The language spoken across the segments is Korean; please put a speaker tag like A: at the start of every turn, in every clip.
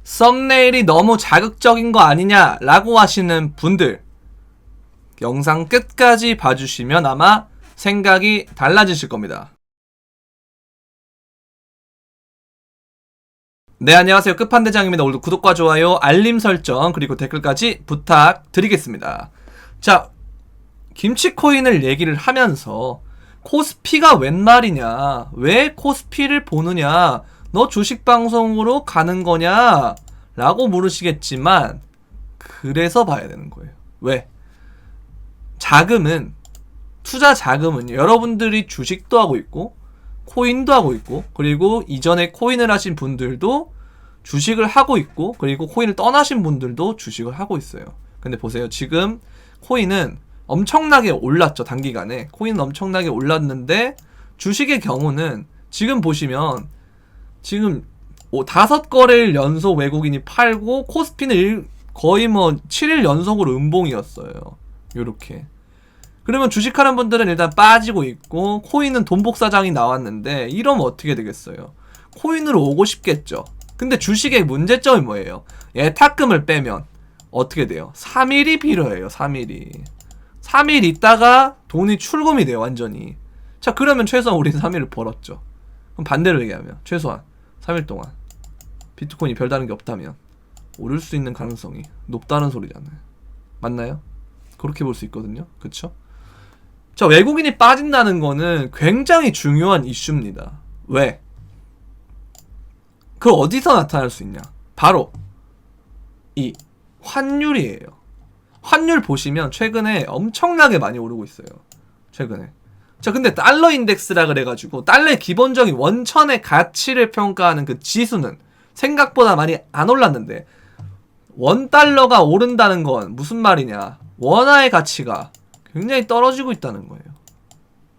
A: 썸네일이 너무 자극적인 거 아니냐라고 하시는 분들, 영상 끝까지 봐주시면 아마 생각이 달라지실 겁니다. 네, 안녕하세요. 끝판대장입니다. 오늘도 구독과 좋아요, 알림 설정, 그리고 댓글까지 부탁드리겠습니다. 자, 김치코인을 얘기를 하면서 코스피가 웬 말이냐, 왜 코스피를 보느냐, 너 주식방송으로 가는 거냐 라고 물으시겠지만, 그래서 봐야 되는 거예요. 왜? 자금은, 투자 자금은 여러분들이 주식도 하고 있고 코인도 하고 있고, 그리고 이전에 코인을 하신 분들도 주식을 하고 있고, 그리고 코인을 떠나신 분들도 주식을 하고 있어요. 근데 보세요. 지금 코인은 엄청나게 올랐죠. 단기간에 코인은 엄청나게 올랐는데, 주식의 경우는 지금 보시면 지금 5거래일 연속 외국인이 팔고, 코스피는 거의 뭐 7일 연속으로 음봉이었어요. 요렇게. 그러면 주식하는 분들은 일단 빠지고 있고, 코인은 돈복사장이 나왔는데, 이러면 어떻게 되겠어요? 코인으로 오고 싶겠죠. 근데 주식의 문제점이 뭐예요? 예탁금을 빼면 어떻게 돼요? 3일이 필요해요. 3일이 3일 있다가 돈이 출금이 돼요. 완전히. 자, 그러면 최소한 우리는 3일을 벌었죠. 그럼 반대로 얘기하면 최소한 3일 동안 비트코인이 별다른 게 없다면 오를 수 있는 가능성이 높다는 소리잖아요. 맞나요? 그렇게 볼 수 있거든요. 그쵸? 자, 외국인이 빠진다는 거는 굉장히 중요한 이슈입니다. 왜? 그 어디서 나타날 수 있냐? 바로 이 환율이에요. 환율 보시면 최근에 엄청나게 많이 오르고 있어요. 최근에. 자, 근데 달러 인덱스라 그래가지고 달러의 기본적인 원천의 가치를 평가하는 그 지수는 생각보다 많이 안 올랐는데, 원달러가 오른다는 건 무슨 말이냐? 원화의 가치가 굉장히 떨어지고 있다는 거예요.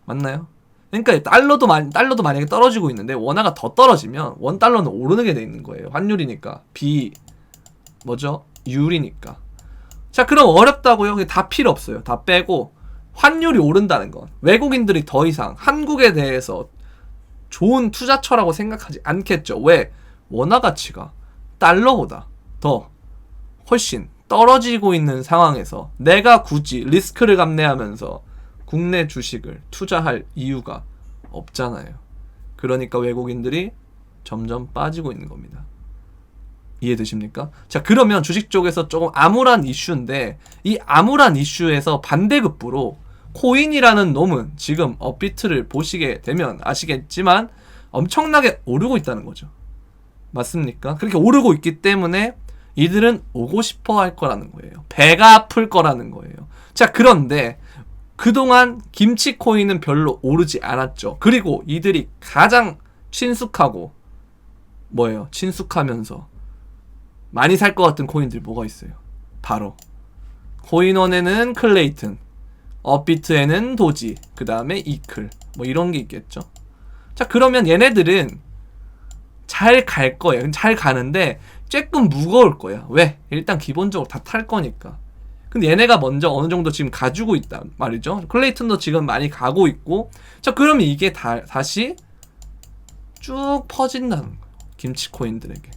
A: 맞나요? 그러니까 달러도 만약에 떨어지고 있는데 원화가 더 떨어지면 원달러는 오르게 돼 있는 거예요. 환율이니까. 율이니까. 자, 그럼 어렵다고요? 다 필요 없어요. 다 빼고 환율이 오른다는 건 외국인들이 더 이상 한국에 대해서 좋은 투자처라고 생각하지 않겠죠. 왜? 원화 가치가 달러보다 더 훨씬 떨어지고 있는 상황에서 내가 굳이 리스크를 감내하면서 국내 주식을 투자할 이유가 없잖아요. 그러니까 외국인들이 점점 빠지고 있는 겁니다. 이해되십니까? 자, 그러면 주식 쪽에서 조금 암울한 이슈인데, 이 암울한 이슈에서 반대급부로 코인이라는 놈은 지금 업비트를 보시게 되면 아시겠지만 엄청나게 오르고 있다는 거죠. 맞습니까? 그렇게 오르고 있기 때문에 이들은 오고 싶어 할 거라는 거예요. 배가 아플 거라는 거예요. 자, 그런데 그동안 김치코인은 별로 오르지 않았죠. 그리고 이들이 가장 친숙하고 뭐예요? 친숙하면서 많이 살 것 같은 코인들이 뭐가 있어요? 바로 코인원에는 클레이튼, 업비트에는 도지, 그 다음에 이클, 뭐 이런 게 있겠죠. 자, 그러면 얘네들은 잘 갈 거예요. 잘 가는데 조금 무거울 거야. 왜? 일단 기본적으로 다 탈 거니까. 근데 얘네가 먼저 어느 정도 지금 가지고 있단 말이죠. 클레이튼도 지금 많이 가고 있고. 자, 그러면 이게 다시 쭉 퍼진다는 거예요. 김치코인들에게.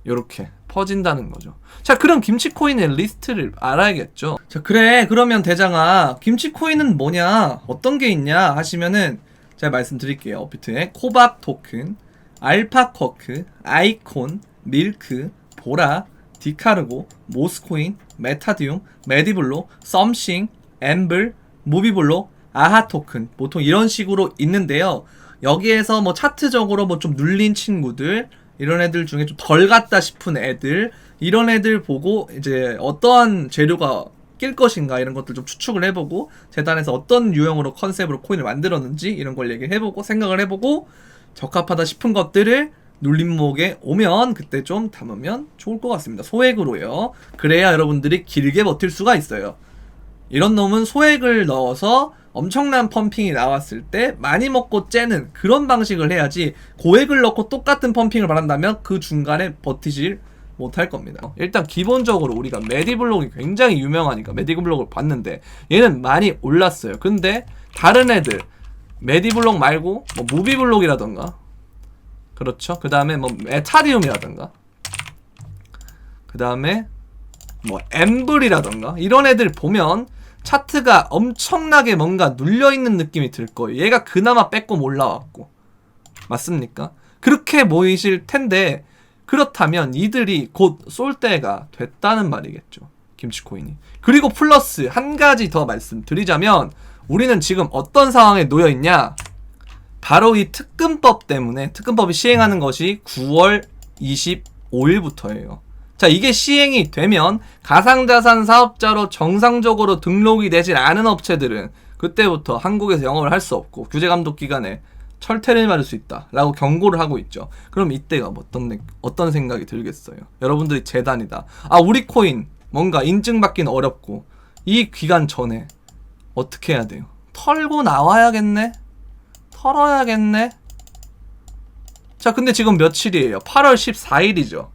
A: 요렇게 퍼진다는 거죠. 자, 그럼 김치코인의 리스트를 알아야겠죠. 자, 그래, 그러면 대장아, 김치코인은 뭐냐, 어떤 게 있냐 하시면은 제가 말씀드릴게요. 업비트에 코박 토큰, 알파쿼크, 아이콘, 밀크, 보라, 디카르고, 모스코인, 메타디움, 메디블로, 썸싱, 엠블, 무비블로, 아하 토큰, 보통 이런 식으로 있는데요. 여기에서 뭐 차트적으로 뭐 좀 눌린 친구들, 이런 애들 중에 좀 덜 갔다 싶은 애들, 이런 애들 보고 이제 어떠한 재료가 낄 것인가 이런 것들 좀 추측을 해보고, 재단에서 어떤 유형으로 컨셉으로 코인을 만들었는지 이런 걸 얘기를 해보고 생각을 해보고, 적합하다 싶은 것들을 눌림목에 오면 그때 좀 담으면 좋을 것 같습니다. 소액으로요. 그래야 여러분들이 길게 버틸 수가 있어요. 이런 놈은 소액을 넣어서 엄청난 펌핑이 나왔을 때 많이 먹고 째는 그런 방식을 해야지, 고액을 넣고 똑같은 펌핑을 바란다면 그 중간에 버티질 못할 겁니다. 일단 기본적으로 우리가 메디블록이 굉장히 유명하니까 메디블록을 봤는데 얘는 많이 올랐어요. 근데 다른 애들 메디블록 말고 뭐 무비블록이라던가 그렇죠. 그 다음에 뭐 에타리움이라던가, 그 다음에 뭐 엠블이라던가 이런 애들 보면 차트가 엄청나게 뭔가 눌려있는 느낌이 들 거예요. 얘가 그나마 빼꼼 올라왔고. 맞습니까? 그렇게 보이실 텐데, 그렇다면 이들이 곧 쏠 때가 됐다는 말이겠죠. 김치코인이. 그리고 플러스 한 가지 더 말씀드리자면, 우리는 지금 어떤 상황에 놓여있냐? 바로 이 특근법 때문에, 특근법이 시행하는 것이 9월 25일부터예요. 자, 이게 시행이 되면 가상자산 사업자로 정상적으로 등록이 되질 않은 업체들은 그때부터 한국에서 영업을 할 수 없고 규제감독기관에 철퇴를 받을 수 있다 라고 경고를 하고 있죠. 그럼 이때가 어떤 생각이 들겠어요? 여러분들이 재단이다, 우리 코인 뭔가 인증받기는 어렵고, 이 기간 전에 어떻게 해야 돼요? 털고 나와야겠네? 털어야겠네? 자, 근데 지금 며칠이에요? 8월 14일이죠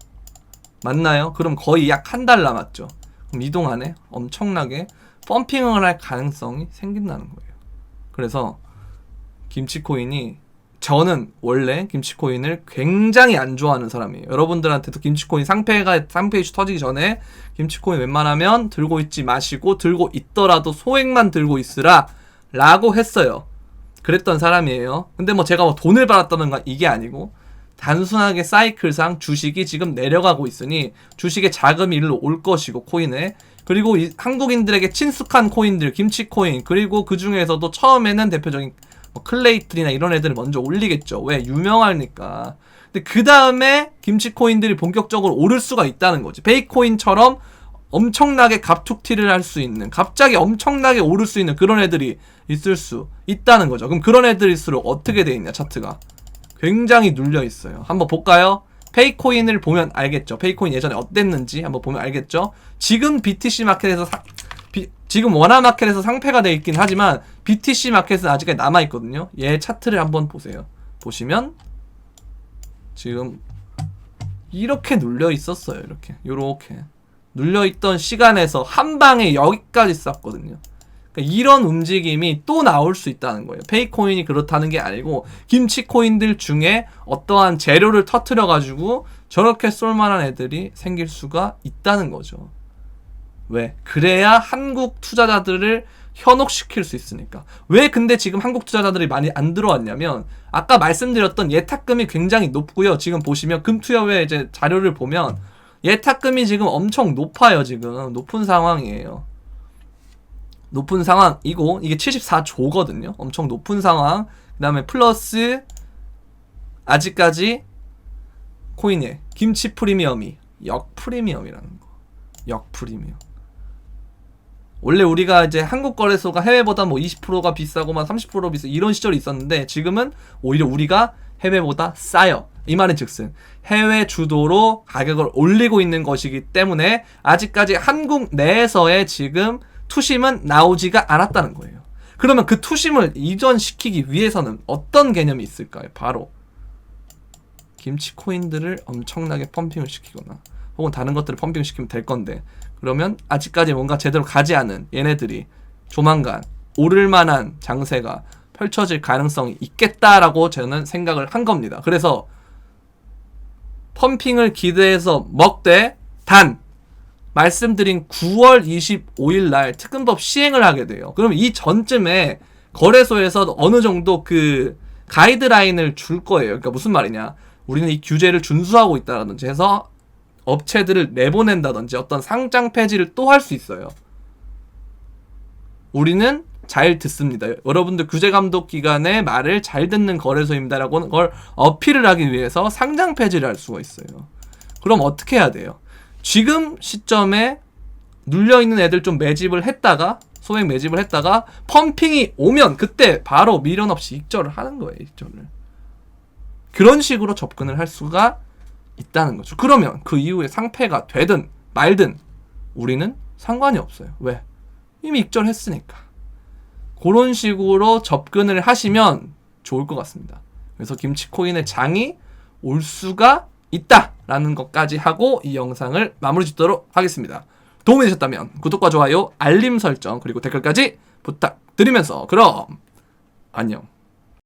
A: 맞나요? 그럼 거의 약 한 달 남았죠. 그럼 이 동안에 엄청나게 펌핑을 할 가능성이 생긴다는 거예요. 그래서 김치코인이, 저는 원래 김치코인을 굉장히 안 좋아하는 사람이에요. 여러분들한테도 김치코인 상패 이슈 터지기 전에 김치코인 웬만하면 들고 있지 마시고, 들고 있더라도 소액만 들고 있으라 라고 했어요. 그랬던 사람이에요. 근데 뭐 제가 뭐 돈을 받았다던가 이게 아니고, 단순하게 사이클상 주식이 지금 내려가고 있으니 주식의 자금이 일로 올 것이고, 코인에, 그리고 한국인들에게 친숙한 코인들, 김치코인, 그리고 그 중에서도 처음에는 대표적인 뭐 클레이틀이나 이런 애들을 먼저 올리겠죠. 왜? 유명하니까. 근데 그 다음에 김치코인들이 본격적으로 오를 수가 있다는 거지. 베이코인처럼 엄청나게 갑툭튀를 할 수 있는, 갑자기 엄청나게 오를 수 있는 그런 애들이 있을 수 있다는 거죠. 그럼 그런 애들일수록 어떻게 돼 있냐, 차트가 굉장히 눌려 있어요. 한번 볼까요? 페이코인을 보면 알겠죠. 페이코인 예전에 어땠는지 한번 보면 알겠죠. 지금 BTC 마켓에서 지금 원화마켓에서 상패가 돼 있긴 하지만 BTC 마켓은 아직까지 남아 있거든요. 얘 차트를 한번 보세요. 보시면 지금 이렇게 눌려 있었어요. 요렇게 눌려 있던 시간에서 한 방에 여기까지 쌌거든요. 그러니까 이런 움직임이 또 나올 수 있다는 거예요. 페이코인이 그렇다는 게 아니고, 김치코인들 중에 어떠한 재료를 터트려 가지고 저렇게 쏠만한 애들이 생길 수가 있다는 거죠. 왜? 그래야 한국 투자자들을 현혹시킬 수 있으니까. 왜 근데 지금 한국 투자자들이 많이 안 들어왔냐면, 아까 말씀드렸던 예탁금이 굉장히 높고요. 지금 보시면 금투협의 이제 자료를 보면 예탁금이 지금 엄청 높아요. 지금 높은 상황이에요. 높은 상황이고, 이게 74조거든요. 엄청 높은 상황. 그 다음에 플러스 아직까지 코인에 김치 프리미엄이 역프리미엄이라는 거. 역프리미엄. 원래 우리가 이제 한국 거래소가 해외보다 뭐 20%가 비싸고 막 30% 비싸 이런 시절이 있었는데, 지금은 오히려 우리가 해외보다 싸요. 이 말은 즉슨 해외 주도로 가격을 올리고 있는 것이기 때문에 아직까지 한국 내에서의 지금 투심은 나오지가 않았다는 거예요. 그러면 그 투심을 이전시키기 위해서는 어떤 개념이 있을까요? 바로 김치코인들을 엄청나게 펌핑을 시키거나 혹은 다른 것들을 펌핑을 시키면 될 건데, 그러면 아직까지 뭔가 제대로 가지 않은 얘네들이 조만간 오를 만한 장세가 펼쳐질 가능성이 있겠다라고 저는 생각을 한 겁니다. 그래서 펌핑을 기대해서 먹되, 단 말씀드린 9월 25일 날 특근법 시행을 하게 돼요. 그럼 이 전쯤에 거래소에서 어느 정도 그 가이드라인을 줄 거예요. 그러니까 무슨 말이냐, 우리는 이 규제를 준수하고 있다라든지 해서 업체들을 내보낸다든지 어떤 상장 폐지를 또 할 수 있어요. 우리는 잘 듣습니다. 여러분들 규제감독기관의 말을 잘 듣는 거래소입니다라고 걸 어필을 하기 위해서 상장 폐지를 할 수가 있어요. 그럼 어떻게 해야 돼요? 지금 시점에 눌려있는 애들 좀 매집을 했다가, 소액 매집을 했다가 펌핑이 오면 그때 바로 미련 없이 익절을 하는 거예요. 익절을. 그런 식으로 접근을 할 수가 있다는 거죠. 그러면 그 이후에 상패가 되든 말든 우리는 상관이 없어요. 왜? 이미 익절했으니까. 그런 식으로 접근을 하시면 좋을 것 같습니다. 그래서 김치코인의 장이 올 수가 있다라는 것까지 하고 이 영상을 마무리 짓도록 하겠습니다. 도움이 되셨다면 구독과 좋아요, 알림 설정, 그리고 댓글까지 부탁드리면서 그럼 안녕.